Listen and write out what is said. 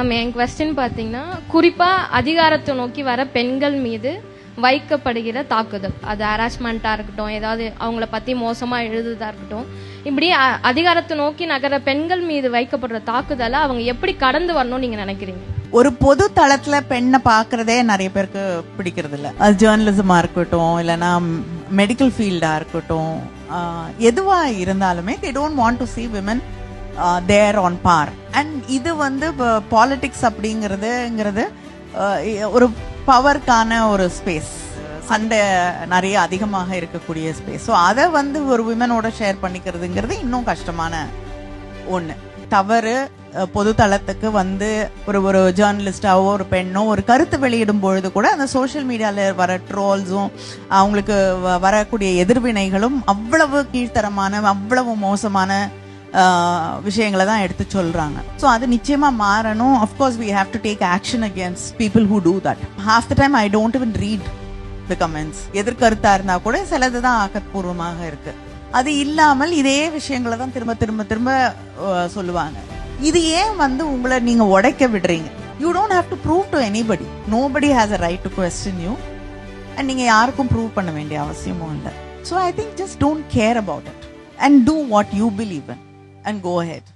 என் question பார்த்தீங்கன்னா, குறிப்பா அதிகாரத்தை நோக்கி வர பெண்கள் மீது வைக்கப்படுகிற தாக்குதல், அது ஹராஸ்மெண்ட்டாக இருக்கட்டும், ஏதாவது அவங்கள பற்றி மோசமாக எழுதுதா இருக்கட்டும், இப்படி அதிகாரத்தை நோக்கி நகர பெண்கள் மீது வைக்கப்படுற தாக்குதலை அவங்க எப்படி கடந்து வரணும்னு நீங்கள் நினைக்கிறீங்க? ஒரு பொது தளத்துல பெண்ணை பாக்குறதே நிறைய பேருக்கு பிடிக்கிறது இல்ல. அது ஜேர்னலிசமா இருக்கட்டும், இல்லைன்னா மெடிக்கல் ஃபீல்டா இருக்கட்டும், எதுவா இருந்தாலுமே they don't want to see women there on par. And இது வந்து பாலிடிக்ஸ் அப்படிங்கிறது ஒரு பவர்க்கான ஒரு ஸ்பேஸ், சண்டை நிறைய அதிகமாக இருக்கக்கூடிய ஸ்பேஸ். ஸோ அதை வந்து ஒரு விமனோட ஷேர் பண்ணிக்கிறதுங்கிறது இன்னும் கஷ்டமான ஒண்ணு. தவறு பொது தளத்துக்கு வந்து ஒரு ஜேர்னலிஸ்டாவோ ஒரு பெண்ணோ ஒரு கருத்து வெளியிடும் பொழுது கூட அந்த சோசியல் மீடியால வர ட்ரோல்ஸும் அவங்களுக்கு வரக்கூடிய எதிர்வினைகளும் அவ்வளவு கீழ்த்தரமான, அவ்வளவு மோசமான விஷயங்களை தான் எடுத்து சொல்றாங்க. ஸோ அது நிச்சயமா மாறணும். Of course we have to take action against people who do that. Half the time I don't even read the comments. எதிர்கருத்தா இருந்தா கூட சிலது தான் ஆக்கப்பூர்வமாக இருக்கு. அது இல்லாமல் இதே விஷயங்களை தான் திரும்ப திரும்ப திரும்ப சொல்லுவாங்க. இது ஏன் வந்து உங்களை நீங்க உடைக்க விடுறீங்க? You don't have to prove to anybody. Nobody has a right to question you. And நீங்க யாருக்கும் ப்ரூவ் பண்ண வேண்டிய அவசியமும் இல்லை. So I think just don't care about it and do what you believe in and go ahead.